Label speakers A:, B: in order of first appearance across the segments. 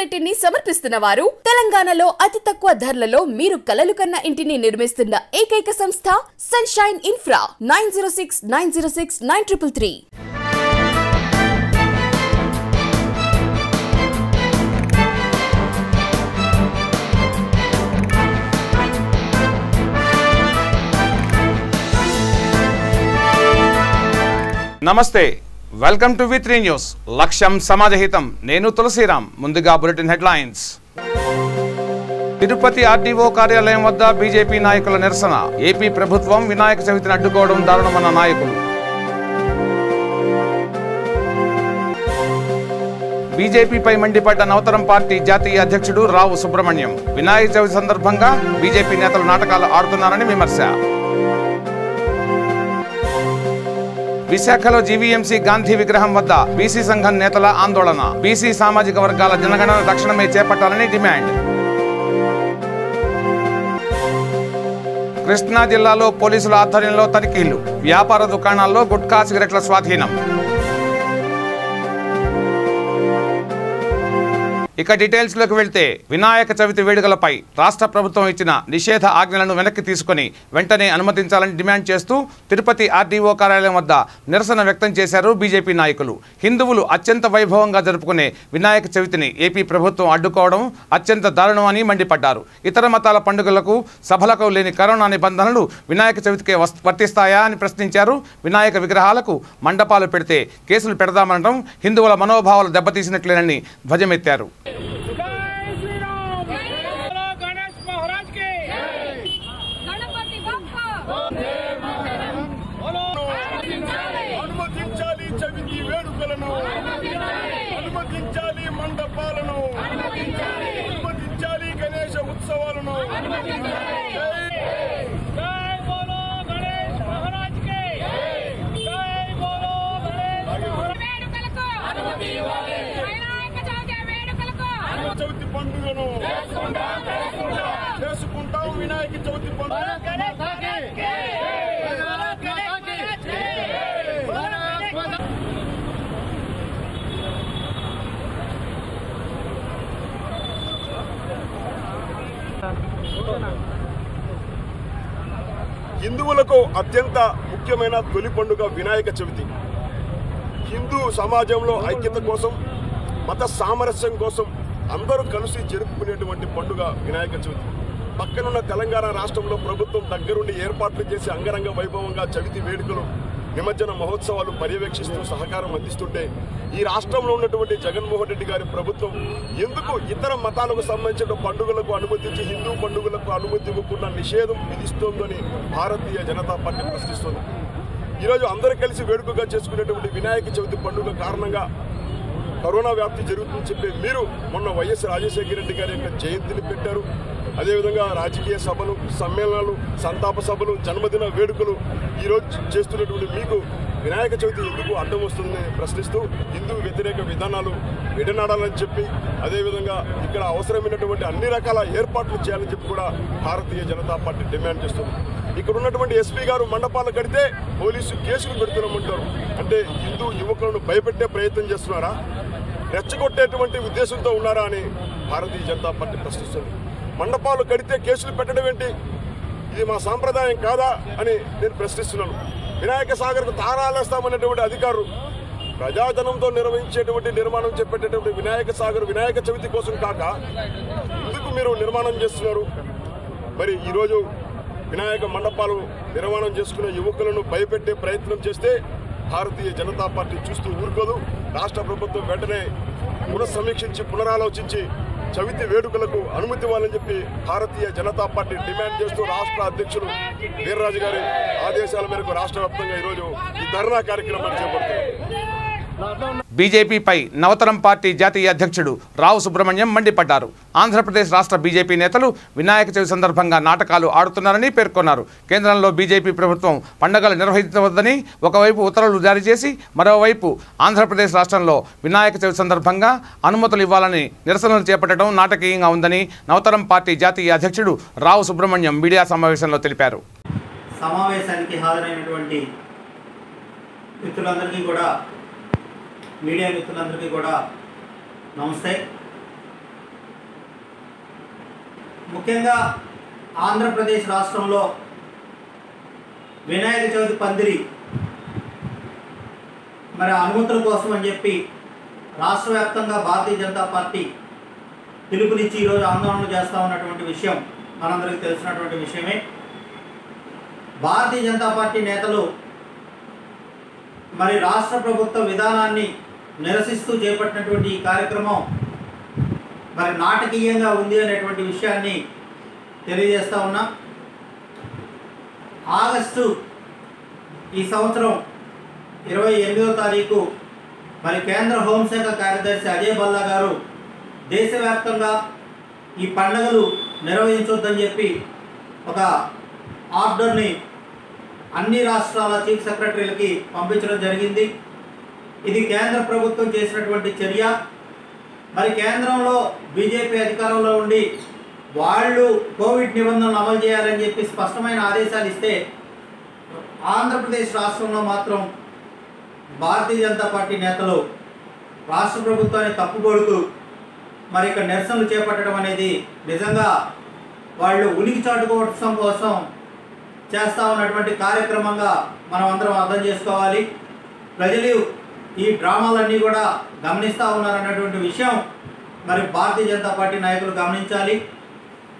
A: Unit ని సమర్పిస్తున్న వారు తెలంగాణలో అతి తక్కువ ధరలలో మీరు కలలు కన్న ఇంటిని నిర్మిస్తున్న ఏకైక సంస్థ సన్షైన్ ఇన్ఫ్రా 9069069333.
B: నమస్తే, వెల్కమ్ టు V3 న్యూస్. లక్ష్యం సమాజహితం. నేను తులసిరామ్. ముందుగా బులెటిన్ హెడ్లైన్స్. తిరుపతి ఆర్డీఓ కార్యాలయం వద్ద బీజేపీ నాయకుల నిరసన. ఏపీ ప్రభుత్వం వినాయక చవితిని అడ్డుకోవడం దారుణమన్న నాయకులు. బీజేపీపై మండిపడ్డ నవతరం పార్టీ జాతీయ అధ్యక్షుడు రావు సుబ్రహ్మణ్యం. వినాయక చవితి సందర్భంగా బీజేపీ నేతలు నాటకాలు ఆడుతున్నారని విమర్శ. విశాఖలో జీవీఎంసీ గాంధీ విగ్రహం వద్ద బీసీ సంఘం నేతల ఆందోళన. బీసీ సామాజిక వర్గాల జనగణన తక్షణమే చేపట్టాలని డిమాండ్. కృష్ణా జిల్లాలో పోలీసుల ఆధ్వర్యంలో తనిఖీలు. వ్యాపార దుకాణాల్లో గుట్కా సిగరెట్ల స్వాధీనం. ఇక డీటెయిల్స్ లోకి వెళ్తే, వినాయక చవితి వేడుకలపై రాష్ట్ర ప్రభుత్వం ఇచ్చిన నిషేధ ఆజ్ఞలను వెనక్కి తీసుకుని వెంటనే అనుమతించాలని డిమాండ్ చేస్తూ తిరుపతి ఆర్డీఓ కార్యాలయం వద్ద నిరసన వ్యక్తం చేశారు బీజేపీ నాయకులు. హిందువులు అత్యంత వైభవంగా జరుపుకునే వినాయక చవితిని ఏపీ ప్రభుత్వం అడ్డుకోవడం అత్యంత దారుణం అని మండిపడ్డారు. ఇతర మతాల పండుగలకు సభలకు లేని కరోనా నిబంధనలు వినాయక చవితికే వర్తిస్తాయా అని ప్రశ్నించారు. వినాయక విగ్రహాలకు మండపాలు పెడితే కేసులు పెడదామనడం హిందువుల మనోభావాలు దెబ్బతీసినట్లేనని ధ్వజమెత్తారు.
C: అనుమతించాలి మండపాలను, అనుమతించాలి గణేశ ఉత్సవాలను. చవితి పండుగను చేసుకుంటాం. వినాయక చవితి పండుగ హిందువులకు అత్యంత ముఖ్యమైన తొలి పండుగ వినాయక చవితి. హిందూ సమాజంలో ఐక్యత కోసం, మత సామరస్యం కోసం అందరూ కలిసి జరుపుకునేటువంటి పండుగ వినాయక చవితి. పక్కనున్న తెలంగాణ రాష్ట్రంలో ప్రభుత్వం దగ్గరుండి ఏర్పాట్లు చేసి అంగరంగ వైభవంగా చవితి వేడుకలు, నిమజ్జన మహోత్సవాలు పర్యవేక్షిస్తూ సహకారం అందిస్తుంటే, ఈ రాష్ట్రంలో ఉన్నటువంటి జగన్మోహన్ రెడ్డి గారి ప్రభుత్వం ఎందుకు ఇతర మతాలకు సంబంధించిన పండుగలకు అనుమతించి హిందూ పండుగలకు అనుమతి ఇవ్వకుండా నిషేధం విధిస్తోందని భారతీయ జనతా పార్టీ ప్రశ్నిస్తోంది. ఈరోజు అందరూ కలిసి వేడుకగా చేసుకునేటువంటి వినాయక చవితి పండుగ కారణంగా కరోనా వ్యాప్తి జరుగుతుందని చెప్పి మీరు మొన్న వైఎస్ రాజశేఖర రెడ్డి గారి యొక్క జయంతిని పెట్టారు. అదేవిధంగా రాజకీయ సభలు, సమ్మేళనాలు, సంతాప సభలు, జన్మదిన వేడుకలు ఈరోజు చేస్తున్నటువంటి మీకు వినాయక చవితి ఎందుకు అడ్డం వస్తుందని ప్రశ్నిస్తూ హిందూ వ్యతిరేక విధానాలు విడనాడాలని చెప్పి, అదేవిధంగా ఇక్కడ అవసరమైనటువంటి అన్ని రకాల ఏర్పాట్లు చేయాలని చెప్పి కూడా భారతీయ జనతా పార్టీ డిమాండ్ చేస్తుంది. ఇక్కడ ఉన్నటువంటి ఎస్పీ గారు మండపాలు కడితే పోలీసు కేసులు పెడుతున్నామంటారు. అంటే హిందూ యువకులను భయపెట్టే ప్రయత్నం చేస్తున్నారా, రెచ్చగొట్టేటువంటి ఉద్దేశంతో ఉన్నారా అని భారతీయ జనతా పార్టీ ప్రశ్నిస్తుంది. మండపాలు కడితే కేసులు పెట్టడం ఏంటి? ఇది మా సాంప్రదాయం కాదా అని నేను ప్రశ్నిస్తున్నాను. వినాయక సాగర్కు తారాలేస్తామనేటువంటి అధికారులు ప్రజాజనంతో నిర్వహించేటువంటి నిర్మాణం చెప్పేటటువంటి వినాయక సాగర్ వినాయక చవితి కోసం కాక ఎందుకు మీరు నిర్మాణం చేస్తున్నారు? మరి ఈరోజు వినాయక మండపాలు నిర్మాణం చేసుకునే యువకులను భయపెట్టే ప్రయత్నం చేస్తే భారతీయ జనతా పార్టీ చూస్తూ ఊరుకోదు. రాష్ట్ర ప్రభుత్వం వెంటనే పునఃసమీక్షించి పునరాలోచించి చవితి వేడుకలకు అనుమతి ఇవ్వాలని చెప్పి భారతీయ జనతా పార్టీ డిమాండ్ చేస్తూ రాష్ట్ర అధ్యక్షులు వీర్రాజు గారి ఆదేశాల మేరకు రాష్ట్ర వ్యాప్తంగా ఈరోజు ఈ ధర్నా కార్యక్రమాన్ని చేపడుతున్నారు.
B: బీజేపీపై నవతరం పార్టీ జాతీయ అధ్యక్షుడు రావు సుబ్రహ్మణ్యం మండిపడ్డారు. ఆంధ్రప్రదేశ్ రాష్ట్ర బీజేపీ నేతలు వినాయక చవితి సందర్భంగా నాటకాలు ఆడుతున్నారని పేర్కొన్నారు. కేంద్రంలో బీజేపీ ప్రభుత్వం పండుగలు నిర్వహించవద్దని ఒకవైపు ఉత్తర్వులు జారీ చేసి, మరోవైపు ఆంధ్రప్రదేశ్ రాష్ట్రంలో వినాయక చవితి సందర్భంగా అనుమతులు ఇవ్వాలని నిరసనలు చేపట్టడం నాటకీయంగా ఉందని నవతరం పార్టీ జాతీయ అధ్యక్షుడు రావు సుబ్రహ్మణ్యం మీడియా సమావేశంలో తెలిపారు.
D: సమావేశానికి హాజరైనటువంటి మిత్రులందరికీ కూడా, మీడియా మిత్రులందరికీ కూడా నమస్తే. ముఖ్యంగా ఆంధ్రప్రదేశ్ రాష్ట్రంలో వినాయక చవితి పందిరి మరి అనుమతుల కోసం అని చెప్పి రాష్ట్ర వ్యాప్తంగా భారతీయ జనతా పార్టీ పిలుపునిచ్చి ఈరోజు ఆందోళన చేస్తూ ఉన్నటువంటి విషయం మనందరికీ తెలిసినటువంటి విషయమే. భారతీయ జనతా పార్టీ నేతలు మరి రాష్ట్ర ప్రభుత్వ విధానాన్ని నిరసిస్తూ చేపట్టినటువంటి ఈ కార్యక్రమం మరి నాటకీయంగా ఉంది అనేటువంటి విషయాన్ని తెలియజేస్తూ ఉన్నా. ఆగస్టు ఈ సంవత్సరం 28వ తారీఖు మరి కేంద్ర హోంశాఖ కార్యదర్శి అజయ్ భల్లా గారు దేశవ్యాప్తంగా ఈ పండుగలు నిర్వహించొద్దని చెప్పి ఒక ఆర్డర్ని అన్ని రాష్ట్రాల చీఫ్ సెక్రటరీలకి పంపించడం జరిగింది. ఇది కేంద్ర ప్రభుత్వం చేసినటువంటి చర్య. మరి కేంద్రంలో బీజేపీ అధికారంలో ఉండి వాళ్ళు కోవిడ్ నిబంధనలు అమలు చేయాలని చెప్పి స్పష్టమైన ఆదేశాలు ఇస్తే ఆంధ్రప్రదేశ్ రాష్ట్రంలో మాత్రం భారతీయ జనతా పార్టీ నేతలు రాష్ట్ర ప్రభుత్వాన్ని తప్పుకొడుతూ మరి ఇక్కడ నిరసనలు చేపట్టడం అనేది నిజంగా వాళ్ళు ఉనికి చాటుకోవడం కోసం చేస్తూ ఉన్నటువంటి కార్యక్రమంగా మనం అందరం అర్థం చేసుకోవాలి. ప్రజలు ఈ డ్రామాలన్నీ కూడా గమనిస్తూ ఉన్నారన్నటువంటి విషయం మరి భారతీయ జనతా పార్టీ నాయకులు గమనించాలి.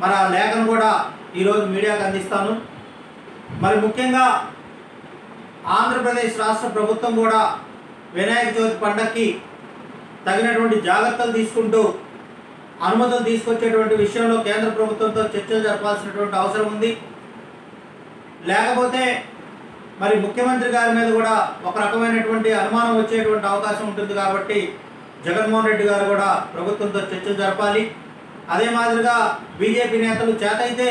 D: మరి ఆ లేఖను కూడా ఈరోజు మీడియాకు అందిస్తాను. మరి ముఖ్యంగా ఆంధ్రప్రదేశ్ రాష్ట్ర ప్రభుత్వం కూడా వినాయక చవితి పండగకి తగినటువంటి జాగ్రత్తలు తీసుకుంటూ అనుమతులు తీసుకొచ్చేటువంటి విషయంలో కేంద్ర ప్రభుత్వంతో చర్చలు జరపాల్సినటువంటి అవసరం ఉంది. లేకపోతే మరి ముఖ్యమంత్రి గారి మీద కూడా ఒక రకమైనటువంటి అనుమానం వచ్చేటువంటి అవకాశం ఉంటుంది. కాబట్టి జగన్మోహన్ రెడ్డి గారు కూడా ప్రభుత్వంతో చర్చలు జరపాలి. అదే మాదిరిగా బీజేపీ నేతలు చేతైతే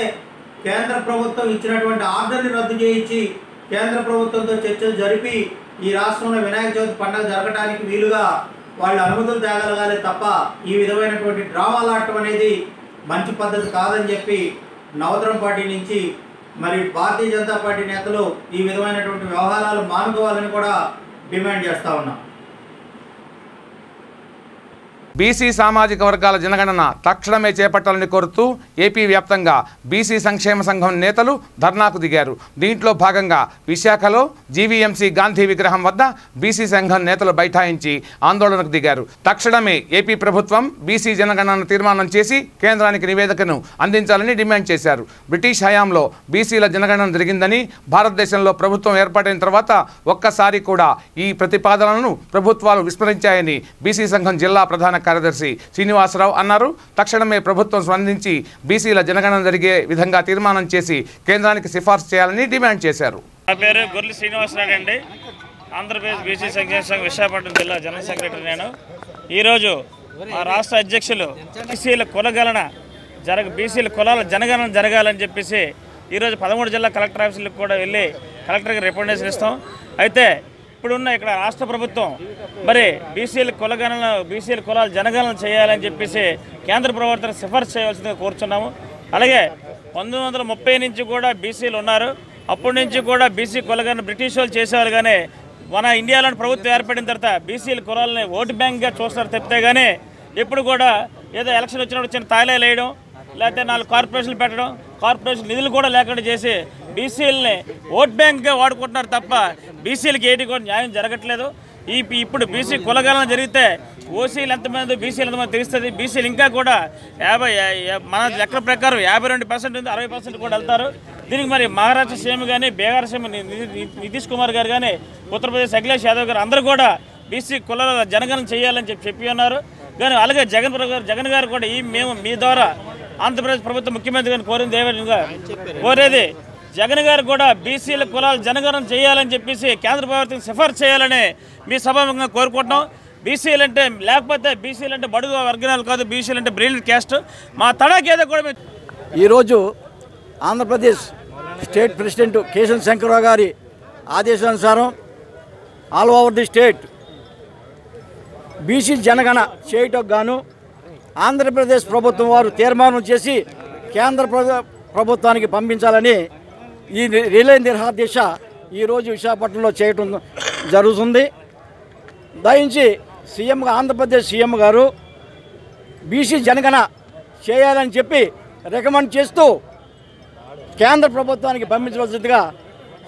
D: కేంద్ర ప్రభుత్వం ఇచ్చినటువంటి ఆర్డర్ని రద్దు చేయించి కేంద్ర ప్రభుత్వంతో చర్చలు జరిపి ఈ రాష్ట్రంలో వినాయక చవితి పండుగ జరగడానికి వీలుగా వాళ్ళు అనుమతులు తేగలగాలి తప్ప ఈ విధమైనటువంటి డ్రామాలు ఆడటం అనేది మంచి పద్ధతి కాదని చెప్పి నవతరం పార్టీ నుంచి మరి భారతీయ జనతా పార్టీ నేతలు ఈ విధమైనటువంటి వ్యవహారాలు మానుకోవాలని కూడా డిమాండ్ చేస్తూ ఉన్నాం.
B: బీసీ సామాజిక వర్గాల జనగణన తక్షణమే చేపట్టాలని కోరుతూ ఏపీ వ్యాప్తంగా బీసీ సంక్షేమ సంఘం నేతలు ధర్నాకు దిగారు. దీంట్లో భాగంగా విశాఖలో జీవీఎంసీ గాంధీ విగ్రహం వద్ద బీసీ సంఘం నేతలు బైఠాయించి ఆందోళనకు దిగారు. తక్షణమే ఏపీ ప్రభుత్వం బీసీ జనగణన తీర్మానం చేసి కేంద్రానికి నివేదికను అందించాలని డిమాండ్ చేశారు. బ్రిటిష్ హయాంలో బీసీల జనగణన జరిగిందని, భారతదేశంలో ప్రభుత్వం ఏర్పాటైన తర్వాత ఒక్కసారి కూడా ఈ ప్రతిపాదనలను ప్రభుత్వాలు విస్మరించాయని బీసీ సంఘం జిల్లా ప్రధాన కార్యదర్శి శ్రీనివాసరావు అన్నారు. తక్షణమే ప్రభుత్వం స్పందించి బీసీల జనగణన జరిగే విధంగా తీర్మానం చేసి కేంద్రానికి సిఫార్సు చేయాలని డిమాండ్ చేశారు.
E: నా పేరు గొర్రెల శ్రీనివాసరావు అండి. ఆంధ్రప్రదేశ్ బీసీ సంక్షేమ సంఘం విశాఖపట్నం జిల్లా జనరల్ సెక్రటరీ నేను. ఈరోజు మా రాష్ట్ర అధ్యక్షులు బీసీల కులగణన బీసీల కులాల జనగణన జరగాలని చెప్పేసి ఈరోజు 13 జిల్లా కలెక్టర్ ఆఫీసులకు కూడా వెళ్ళి కలెక్టర్కి రికమెండేషన్ ఇస్తాం. అయితే ఇప్పుడున్న ఇక్కడ రాష్ట్ర ప్రభుత్వం మరి బీసీల కులాల జనగణన చేయాలని చెప్పేసి కేంద్ర ప్రభుత్వం సిఫార్సు చేయవలసిందిగా కోరుచున్నాము. అలాగే 1930 నుంచి కూడా బీసీలు ఉన్నారు. అప్పటి నుంచి కూడా బీసీ కులగణన బ్రిటిష్ వాళ్ళు చేసేవారు. కానీ మన ఇండియాలోని ప్రభుత్వం ఏర్పడిన తర్వాత బీసీల కులాలని ఓటు బ్యాంక్గా చూస్తారు తప్పితే కానీ ఎప్పుడు కూడా ఏదో ఎలక్షన్ వచ్చినప్పుడు చిన్న తాయిలాలు వేయడం, లేకపోతే 4 కార్పొరేషన్లు పెట్టడం, కార్పొరేషన్ నిధులు కూడా లేకుండా చేసి బీసీలని ఓట్ బ్యాంక్గా వాడుకుంటున్నారు తప్ప బీసీలకి ఏటి కూడా న్యాయం జరగట్లేదు. ఇప్పుడు బీసీ కులగణన జరిగితే ఓసీలు ఎంతమంది బీసీలు ఎంతమంది తెలుస్తుంది. బీసీలు ఇంకా కూడా మన లెక్కల ప్రకారం 52% ఉంది, 60% కూడా వెళ్తారు. దీనికి మరి మహారాష్ట్ర సీఎం కానీ, బీహార్ సీఎం నితీష్ కుమార్ గారు కానీ, ఉత్తరప్రదేశ్ అఖిలేష్ యాదవ్ గారు అందరూ కూడా బీసీ కులాల జనగణన చేయాలని చెప్పి ఉన్నారు. కానీ అలాగే జగన్ గారు కూడా మేము మీ ద్వారా ఆంధ్రప్రదేశ్ ప్రభుత్వ ముఖ్యమంత్రి గారిని కోరేది జగన్ గారు కూడా బీసీల కులాల జనగణన చేయాలని చెప్పేసి కేంద్ర ప్రభుత్వం సిఫార్సు చేయాలని మీ సభాముఖంగా కోరుకుంటున్నాం. బీసీలు అంటే లేకపోతే బీసీలు అంటే బడుగు వర్గాలు కాదు, బీసీలు అంటే బ్రిలియంట్ క్యాస్ట్. మా తడాకేదో కూడా
F: ఈరోజు ఆంధ్రప్రదేశ్ స్టేట్ ప్రెసిడెంట్ కేశవ శంకరరావు గారి ఆదేశానుసారం all over the state BC జనగణన చేయటకు గాను ఆంధ్రప్రదేశ్ ప్రభుత్వం వారు తీర్మానం చేసి కేంద్ర ప్రభుత్వానికి పంపించాలని ఈ రిలే నిరాదీక్ష ఈరోజు విశాఖపట్నంలో చేయటం జరుగుతుంది. దయించి ఆంధ్రప్రదేశ్ సీఎం గారు బీసీ జనగణన చేయాలని చెప్పి రికమెండ్ చేస్తూ కేంద్ర ప్రభుత్వానికి పంపించవలసిందిగా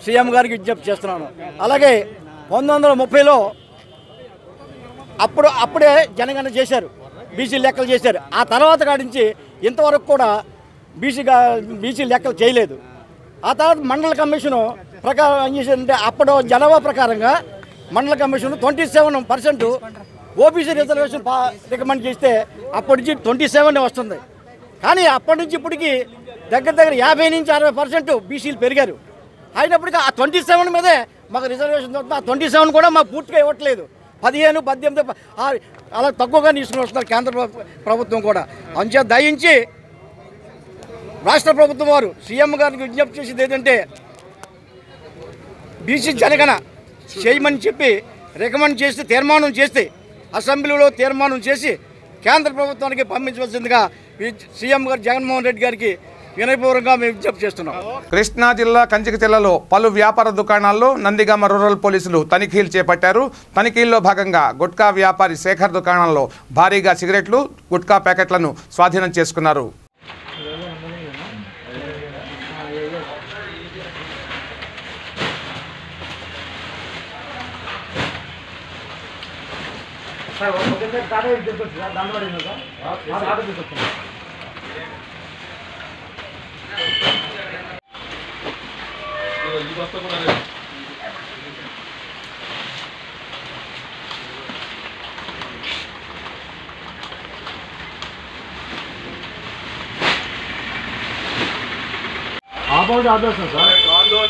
F: సీఎం గారికి విజ్ఞప్తి చేస్తున్నాను. అలాగే 1930లో అప్పుడే జనగణన చేశారు, బీసీ లెక్కలు చేశారు. ఆ తర్వాత కాడించి ఇంతవరకు కూడా బీసీ లెక్కలు చేయలేదు. ఆ తర్వాత మండల కమిషను ప్రకారం ఏం చేశారంటే అప్పుడు జనాభా ప్రకారంగా మండల కమిషన్ 27% ఓబీసీ రిజర్వేషన్ రికమెండ్ చేస్తే అప్పటి నుంచి 27 వస్తుంది. కానీ అప్పటి నుంచి ఇప్పటికి దగ్గర 50 నుంచి 60% బీసీలు పెరిగారు. అయినప్పటికీ ఆ 27 మీదే మాకు రిజర్వేషన్ దొరుకుతుంది. ఆ 27 కూడా మాకు పూర్తిగా ఇవ్వట్లేదు. 15, 18 అలా తక్కువగా తీసుకుని వస్తున్నారు కేంద్ర ప్రభుత్వం కూడా. అంచే దయించి రాష్ట్ర ప్రభుత్వం వారు సీఎం గారికి విజ్ఞప్తి చేసేది ఏంటంటే బీసీ జనగణన చేయమని చెప్పి రికమెండ్ చేసి తీర్మానం చేస్తే అసెంబ్లీలో తీర్మానం చేసి కేంద్ర ప్రభుత్వానికి పంపించవలసిందిగా సీఎం గారు జగన్మోహన్ రెడ్డి గారికి వినయపూర్వకంగా మేము విజ్ఞప్తి చేస్తున్నాం.
B: కృష్ణా జిల్లా కంచికచర్లలో పలు వ్యాపార దుకాణాల్లో నందిగామ రూరల్ పోలీసులు తనిఖీలు చేపట్టారు. తనిఖీల్లో భాగంగా గుట్కా వ్యాపారి శేఖర్ దుకాణంలో భారీగా సిగరెట్లు, గుట్కా ప్యాకెట్లను స్వాధీనం చేసుకున్నారు.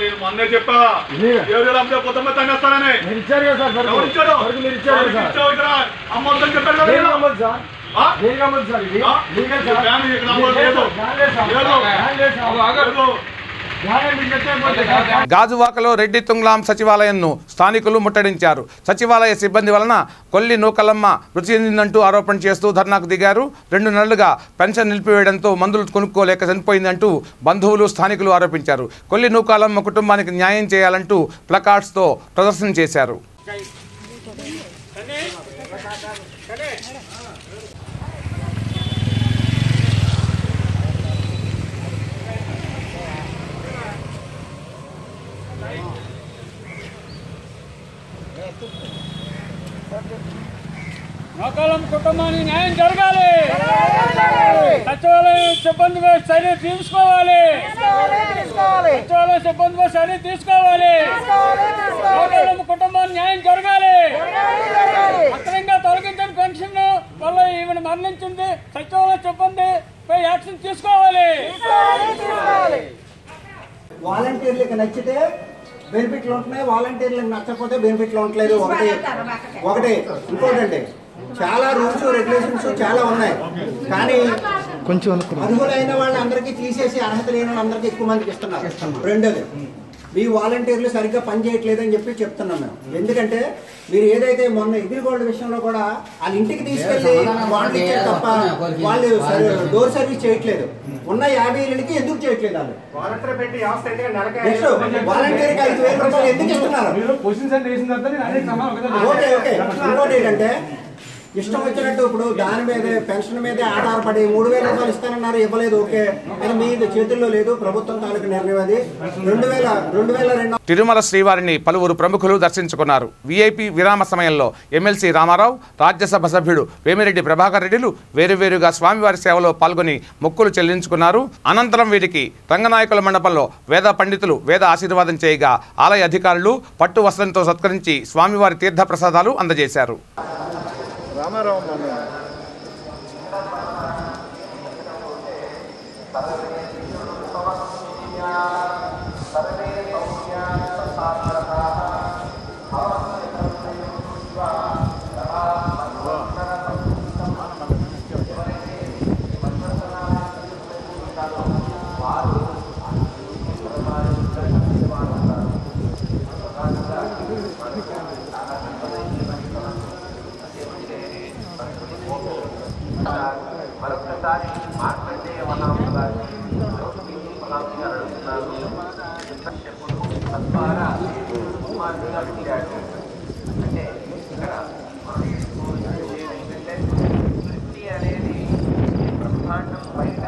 C: నేను మొన్నే చెప్పా కొత్తమంది తనేస్తానని అమ్మొద్దని చెప్పారు కదా.
B: గాజువాకలో రెడ్డి తుంగ్లాం సచివాలయంను స్థానికులు ముట్టడించారు. సచివాలయ సిబ్బంది వలన కొల్లి నూకలమ్మ మృతి చెందిందంటూ ఆరోపణ చేస్తూ ధర్నాకు దిగారు. 2 నెలలుగా పెన్షన్ నిలిపివేయడంతో మందులు కొనుక్కోలేక చనిపోయిందంటూ బంధువులు, స్థానికులు ఆరోపించారు. కొల్లి నూకాలమ్మ కుటుంబానికి న్యాయం చేయాలంటూ ప్లకార్డ్స్తో ప్రదర్శన చేశారు.
G: నూకాలమ్మ కుటుంబానికి న్యాయం జరగాలి. సచివాలయం సిబ్బందిపై చర్య తీసుకోవాలి. సచివాలయ సిబ్బందిపై చర్య తీసుకోవాలి. నూకాలమ్మ కుటుంబానికి న్యాయం జరగాలి. అక్రమంగా తొలగించిన పెన్షన్ వల్ల ఈమెను మరణించింది. సచివాలయ సిబ్బందిపై యాక్షన్ తీసుకోవాలి.
H: వాలంటీర్లకు నచ్చితే బెనిఫిట్లు ఉంటున్నాయి, వాలంటీర్లకు నచ్చకపోతే బెనిఫిట్లు ఉండలేదు. ఒకటి ఇంకోటండి, చాలా రూల్స్ రెగ్యులేషన్స్ చాలా ఉన్నాయి. కానీ కొంచెం అర్హులైన వాళ్ళందరికీ తీసేసి అర్హత లేని వాళ్ళందరికీ ఎక్కువ మందికి ఇస్తున్నారు. రెండోది, మీ వాలంటీర్లు సరిగ్గా పనిచేయట్లేదని చెప్పి చెప్తున్నాం మేము. ఎందుకంటే మీరు ఏదైతే మొన్న అగ్రిగోల్డ్ విషయంలో కూడా వాళ్ళ ఇంటికి తీసుకెళ్లి వాళ్ళు ఇచ్చారు తప్ప వాళ్ళు డోర్ సర్వీస్ చేయట్లేదు. ఉన్న 50 ఇళ్ళకి ఎందుకు చేయట్లేదు? వాళ్ళు వాలంటీర్కి 5,000 రూపాయలు ఎందుకు ఇస్తున్నారు? Okay okay. ఇంకోటి ఏంటంటే ఇష్టం వచ్చినట్టు ఇప్పుడు దాని మీదే పెన్షన్ మీదే ఆధారపడి 3,000 రూపాయలు ఇస్తానన్నారు, ఇవ్వలేదు. ఓకే, అది మీ చేతుల్లో లేదు, ప్రభుత్వం తాలూకు నిర్ణయం అది. 2002
B: తిరుమల శ్రీవారిని పలువురు ప్రముఖులు దర్శించుకున్నారు. వీఐపీ విరామ సమయంలో ఎమ్మెల్సీ రామారావు, రాజ్యసభ సభ్యుడు వేమిరెడ్డి ప్రభాకర్ రెడ్డిలు వేరువేరుగా స్వామివారి సేవలో పాల్గొని మొక్కులు చెల్లించుకున్నారు. అనంతరం వీరికి రంగనాయకుల మండపంలో వేద పండితులు వేద ఆశీర్వాదం చేయగా ఆలయ అధికారులు పట్టు వస్త్రంతో సత్కరించి స్వామివారి తీర్థ ప్రసాదాలు అందజేశారు.
I: అనేది బ్రహ్మాండం బయట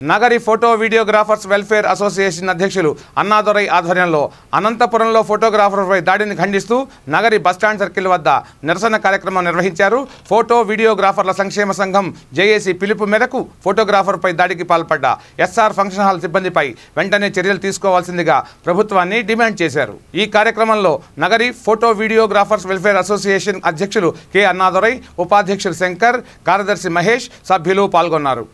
B: Nagari photo videographers welfare association అధ్యక్షులు అన్నాదొరై ఆధ్వర్యంలో అనంతపురంలో ఫోటోగ్రాఫర్పై దాడిని ఖండిస్తూ నగరి బస్టాండ్ సర్కిల్ వద్ద నిరసన కార్యక్రమం నిర్వహించారు. ఫోటో వీడియోగ్రాఫర్ల సంక్షేమ సంఘం జేఏసీ పిలుపు మేరకు ఫోటోగ్రాఫర్పై దాడికి పాల్పడ్డ ఎస్ఆర్ ఫంక్షన్ హాల్ సిబ్బందిపై వెంటనే చర్యలు తీసుకోవాల్సిందిగా ప్రభుత్వాన్ని డిమాండ్ చేశారు. ఈ కార్యక్రమంలో Nagari photo videographers welfare association అధ్యక్షులు కె అన్నాదొరై, ఉపాధ్యక్షులు శంకర్, కార్యదర్శి మహేష్, సభ్యులు పాల్గొన్నారు.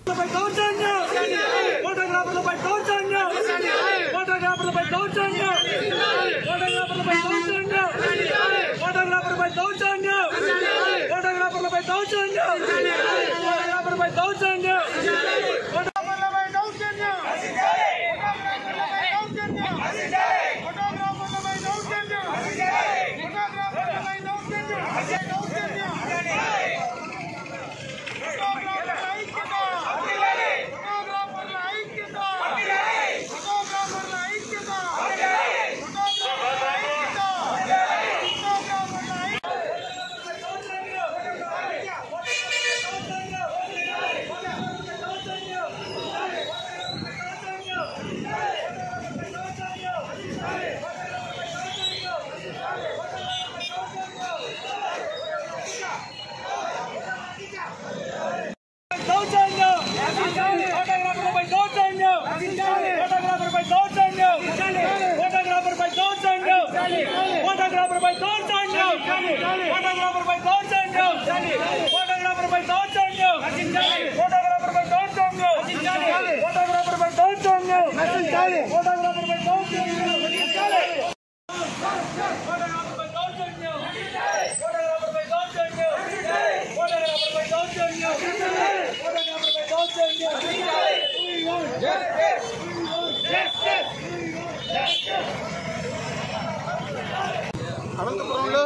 I: అనంతపురంలో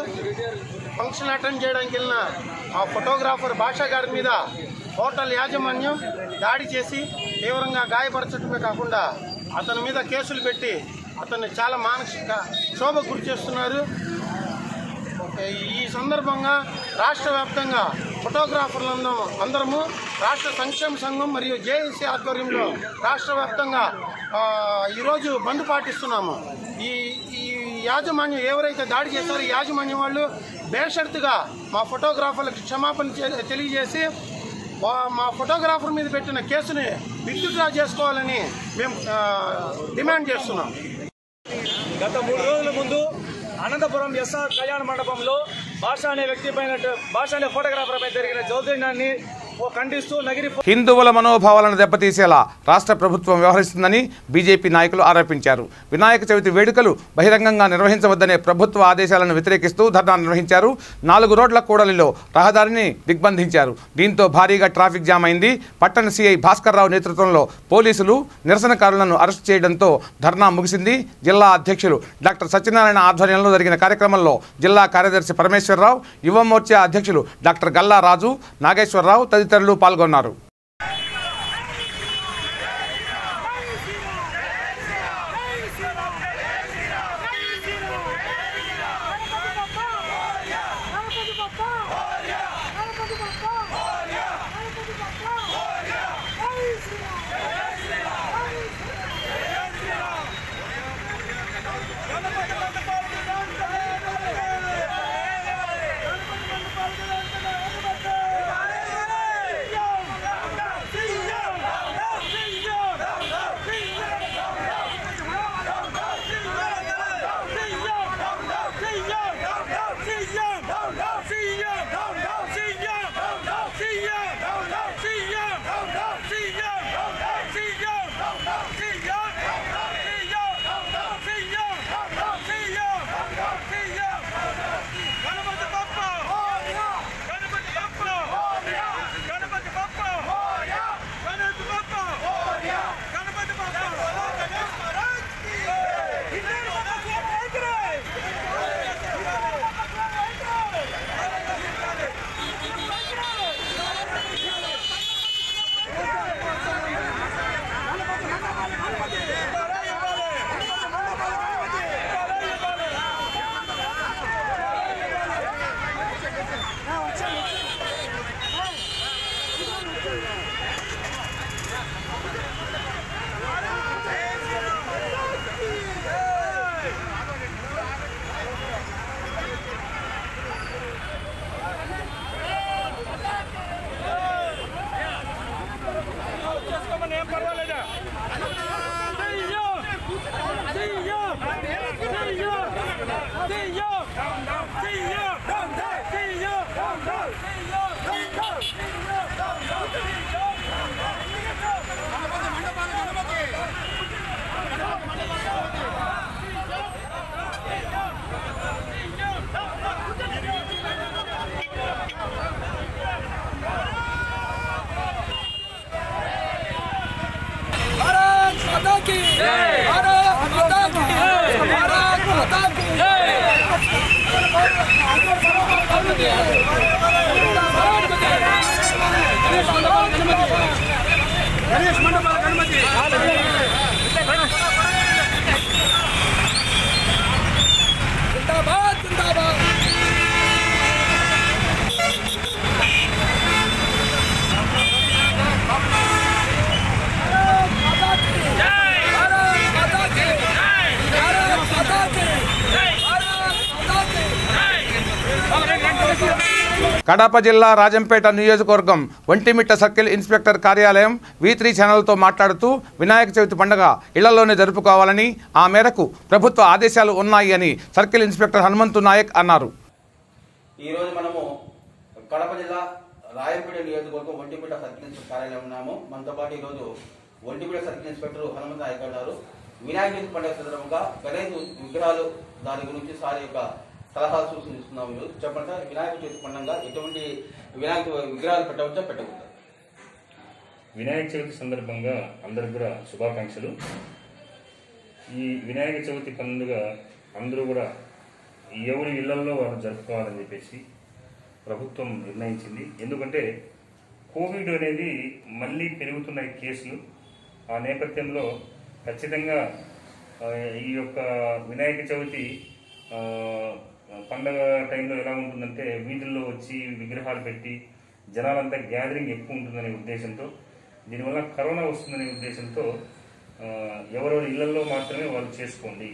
I: ఫంక్షన్ అటెండ్ చేయడానికి వెళ్ళిన ఆ ఫోటోగ్రాఫర్ భాషా గారి మీద హోటల్ యాజమాన్యం దాడి చేసి తీవ్రంగా గాయపరచడమే కాకుండా అతని మీద కేసులు పెట్టి అతన్ని చాలా మానసిక క్షోభకు గురి చేస్తున్నారు. ఈ సందర్భంగా రాష్ట్ర వ్యాప్తంగా ఫోటోగ్రాఫర్లు అందరము రాష్ట్ర సంక్షేమ సంఘం మరియు జేఏసీ ఆధ్వర్యంలో రాష్ట్ర వ్యాప్తంగా ఈరోజు బంద్ పాటిస్తున్నాము. ఈ యాజమాన్యం ఎవరైతే దాడి చేశారో ఈ యాజమాన్యం వాళ్ళు బేషరతుగా మా ఫోటోగ్రాఫర్లకు క్షమాపణ తెలియజేసి మా ఫోటోగ్రాఫర్ మీద పెట్టిన కేసుని విత్డ్రా చేసుకోవాలని మేము డిమాండ్ చేస్తున్నాం.
J: గత 3 రోజుల ముందు అనంతపురం ఎస్ఆర్ కళ్యాణ మండపంలో భాష అనే వ్యక్తి పైన భాష అనే ఫోటోగ్రాఫర్ పై జరిగిన దౌర్జన్యాన్ని ఖండిస్తూ నగరి
B: హిందువుల మనోభావాలను దెబ్బతీసేలా రాష్ట్ర ప్రభుత్వం వ్యవహరిస్తుందని బీజేపీ నాయకులు ఆరోపించారు. వినాయక చవితి వేడుకలు బహిరంగంగా నిర్వహించవద్దనే ప్రభుత్వ ఆదేశాలను వ్యతిరేకిస్తూ ధర్నా నిర్వహించారు. 4 రోడ్ల కూడలిలో రహదారిని దిగ్బంధించారు. దీంతో భారీగా ట్రాఫిక్ జామ్ అయింది. పట్టణ సీఐ భాస్కర్ రావు నేతృత్వంలో పోలీసులు నిరసనకారులను అరెస్టు చేయడంతో ధర్నా ముగిసింది. జిల్లా అధ్యక్షులు డాక్టర్ సత్యనారాయణ ఆధ్వర్యంలో జరిగిన కార్యక్రమంలో జిల్లా కార్యదర్శి పరమేశ్వరరావు, యువ మోర్చా అధ్యక్షులు డాక్టర్ గల్లా రాజు, నాగేశ్వరరావు తదితరులు పాల్గొన్నారు.
G: की भारत माता की भारत माता की गणेश मंडप गणपति जिंदाबाद जिंदाबाद
B: కడప జిల్లా రాజంపేట నియోజకవర్గం ఒంటిమిట్ట సర్కిల్ ఇన్స్పెక్టర్ కార్యాలయం V3 ఛానల్తో మాట్లాడుతూ వినాయక చవితి పండుగ ఇళ్లలోనే జరుపుకోవాలని ఆ మేరకు ప్రభుత్వ ఆదేశాలు ఉన్నాయి అని సర్కిల్ ఇన్స్పెక్టర్ హనుమంతు నాయక్ అన్నారు.
K: ఈరోజు మనము కడప జిల్లా రాజంపేట నియోజకవర్గం ఒంటిమిట్ట సర్కిల్ ఇన్స్పెక్టర్ కార్యాలయం ఉన్నాము. మనతో పాటు ఈరోజు ఒంటిమిట్ట సర్కిల్ ఇన్స్పెక్టర్ హనుమంతు నాయక్ అన్నారు. వినాయక చవితి పండుగ సందర్భంగా గణేష్ విగ్రహాలు దాని గురించి సార్ యొక్క సలహాలు సూచనలు ఇస్తున్నాము. చెప్పండి సార్, వినాయక చవితి పండుగ ఎటువంటి వినాయక విగ్రహాలు పెట్టవచ్చా పెట్టకూడదు?
L: వినాయక చవితి సందర్భంగా అందరికి కూడా శుభాకాంక్షలు. ఈ వినాయక చవితి పండుగ అందరూ కూడా ఎవరి ఇళ్లలో వారు జరుపుకోవాలని చెప్పేసి ప్రభుత్వం నిర్ణయించింది. ఎందుకంటే కోవిడ్ అనేది మళ్ళీ పెరుగుతున్న కేసులు, ఆ నేపథ్యంలో ఖచ్చితంగా ఈ యొక్క వినాయక చవితి పండగ టైంలో ఎలా ఉంటుందంటే వీధుల్లో వచ్చి విగ్రహాలు పెట్టి జనాలంతా గ్యాదరింగ్ ఎక్కువ ఉంటుందనే ఉద్దేశంతో, దీనివల్ల కరోనా వస్తుందనే ఉద్దేశంతో ఎవరెవరి ఇళ్లలో మాత్రమే వాళ్ళు చేసుకోండి,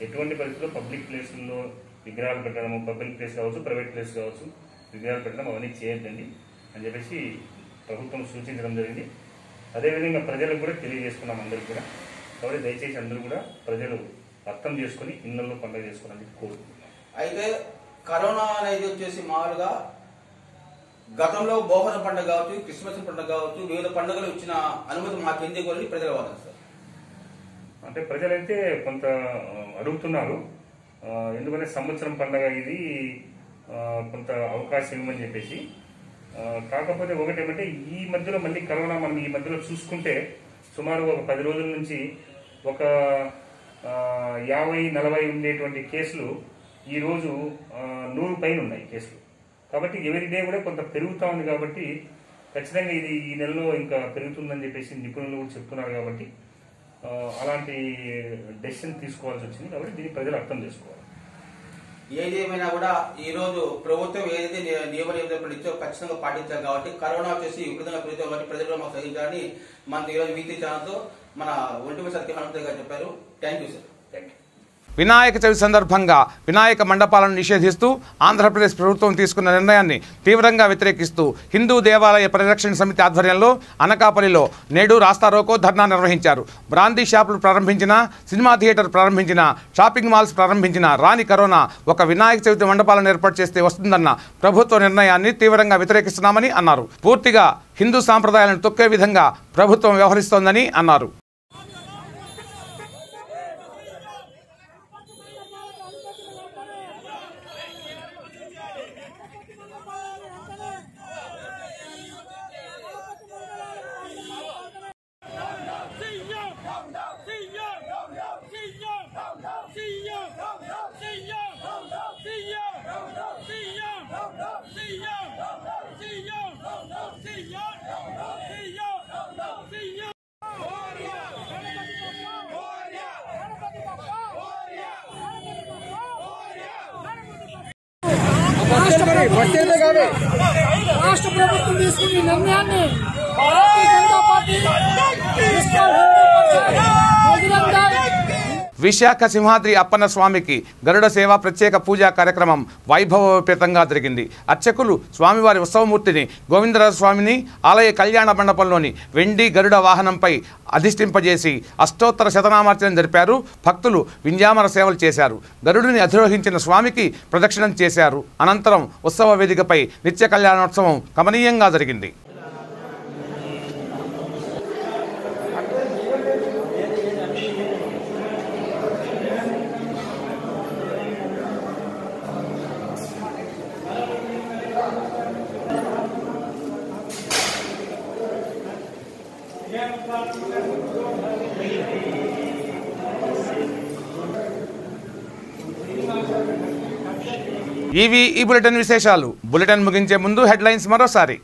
L: ఎటువంటి పరిస్థితుల్లో పబ్లిక్ ప్లేసుల్లో విగ్రహాలు పెట్టడము, పబ్లిక్ ప్లేస్ కావచ్చు ప్రైవేట్ ప్లేస్ కావచ్చు విగ్రహాలు పెట్టడం అవన్నీ చేయొద్దండి అని చెప్పేసి ప్రభుత్వం సూచించడం జరిగింది. అదేవిధంగా ప్రజలకు కూడా తెలియజేసుకున్నాం అందరికి కూడా. కాబట్టి దయచేసి అందరూ కూడా ప్రజలు అర్థం చేసుకుని ఇళ్లలో పండుగ చేసుకోవాలని కోరుకుంటున్నాం.
K: అయితే కరోనా అనేది వచ్చేసి మామూలుగా గతంలో బోహన పండుగ కావచ్చు, క్రిస్మస్ పండుగ కావచ్చు, వివిధ పండుగలు ఇచ్చిన అనుమతి మాకు ఎందుకు అని ప్రజల వాదన సార్.
L: అంటే ప్రజలైతే కొంత అడుగుతున్నారు, ఎందుకంటే సంవత్సరం పండుగ ఇది, కొంత అవకాశం ఇవ్వమని చెప్పేసి. కాకపోతే ఒకటేమంటే ఈ మధ్యలో మళ్ళీ కరోనా మనం ఈ మధ్యలో చూసుకుంటే సుమారు ఒక 10 రోజుల నుంచి ఒక 50-40 ఉండేటువంటి కేసులు ఈరోజు 100 పైన ఉన్నాయి కేసులు. కాబట్టి ఎవరిడే కూడా కొంత పెరుగుతూ ఉంది. కాబట్టి ఖచ్చితంగా ఇది ఈ నెలలో ఇంకా పెరుగుతుందని చెప్పేసి నిపుణులు కూడా చెప్తున్నారు. కాబట్టి అలాంటి డెసిషన్ తీసుకోవాల్సి వచ్చింది. కాబట్టి దీన్ని ప్రజలు అర్థం చేసుకోవాలి.
K: ఏదేమైనా కూడా ఈ రోజు ప్రభుత్వం ఏదైతే నియమ నిబంధనలు ఇచ్చో ఖచ్చితంగా పాటించాలి. కాబట్టి కరోనా వచ్చేసి విపరీతంగా పెరుగుతుంది. కాబట్టి ప్రజలు మాకు సహించాలని మనకు ఈరోజు V3 ఛానల్తో మన ఒంటిమిట్ట సర్కిల్ హనుమంతు గారు చెప్పారు. Thank you sir. Thank you.
B: Vinayaka Chavithi సందర్భంగా వినాయక మండపాలను నిషేధిస్తూ ఆంధ్రప్రదేశ్ ప్రభుత్వం తీసుకున్న నిర్ణయాన్ని తీవ్రంగా వ్యతిరేకిస్తూ హిందూ దేవాలయ పరిరక్షణ సమితి ఆధ్వర్యంలో అనకాపల్లిలో నేడు రాస్తారోకో ధర్నా నిర్వహించారు. బ్రాందీ షాపులు ప్రారంభించిన, సినిమా థియేటర్ ప్రారంభించిన, షాపింగ్ మాల్స్ ప్రారంభించిన రాని కరోనా ఒక వినాయక చవితి మండపాలను ఏర్పాటు చేస్తే వస్తుందన్న ప్రభుత్వ నిర్ణయాన్ని తీవ్రంగా వ్యతిరేకిస్తున్నామని అన్నారు. పూర్తిగా హిందూ సాంప్రదాయాలను తొక్కే విధంగా ప్రభుత్వం వ్యవహరిస్తోందని అన్నారు.
G: రాష్ట్ర ప్రభుత్వం తీసుకున్న నిర్ణయాన్ని భారతీయ జనతా పార్టీ
B: విశాఖ సింహాద్రి అప్పన్న స్వామికి గరుడ సేవ ప్రత్యేక పూజా కార్యక్రమం వైభవోపేతంగా జరిగింది. అర్చకులు స్వామివారి ఉత్సవమూర్తిని గోవిందరాజ స్వామిని ఆలయ కళ్యాణ మండపంలోని వెండి గరుడ వాహనంపై అధిష్ఠింపజేసి అష్టోత్తర శతనామార్చన జరిపారు. భక్తులు వింజామర సేవలు చేశారు. గరుడిని అధిరోహించిన స్వామికి ప్రదక్షిణం చేశారు. అనంతరం ఉత్సవ వేదికపై నిత్య కళ్యాణోత్సవం కమనీయంగా జరిగింది.
G: Yeah.
B: ఇవి ఈ బులెటిన్ విశేషాలు. బులెటిన్ ముగించే ముందు హెడ్లైన్స్ మరోసారి.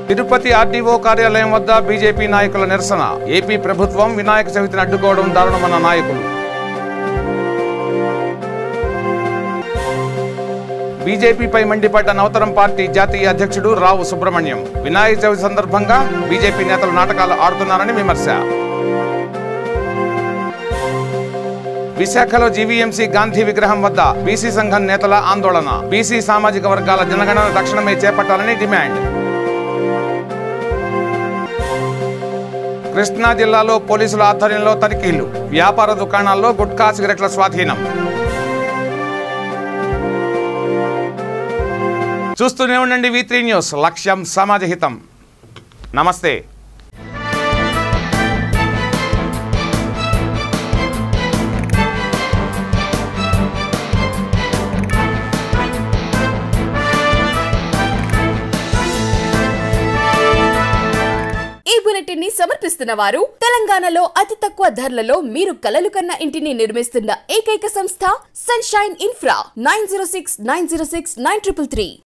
B: తిరుపతి ఆర్డీఓ కార్యాలయం వద్ద బీజేపీ నాయకుల నిరసన. ఏపీ ప్రభుత్వం వినాయక చవితిని అడ్డుకోవడం దారుణమన్న నాయకులు. బీజేపీపై మండిపడ్డ నవతరం పార్టీ జాతీయ అధ్యక్షుడు రావు సుబ్రహ్మణ్యం. వినాయక చవితి సందర్భంగా బీజేపీ నేతలు నాటకాలు ఆడుతున్నారని విమర్శ. విశాఖలో జీవీఎంసీ గాంధీ విగ్రహం వద్ద బీసీ సంఘం నేతల ఆందోళన. బీసీ సామాజిక వర్గాల జనగణన తక్షణమే చేపట్టాలని డిమాండ్. కృష్ణా జిల్లాలో పోలీసుల ఆధ్వర్యంలో తనిఖీలు. వ్యాపార దుకాణాల్లో గుట్కా సిగరెట్ల స్వాధీనం. చూస్తూనే ఉండండి V3 న్యూస్. లక్ష్యం సమాజ హితం. నమస్తే.
A: ఈ బులెటిన్ ని సమర్పిస్తున్న వారు తెలంగాణలో అతి తక్కువ ధరలలో మీరు కలలు కన్న ఇంటిని నిర్మిస్తున్న ఏకైక సంస్థ సన్షైన్ ఇన్ఫ్రా. 9069069333.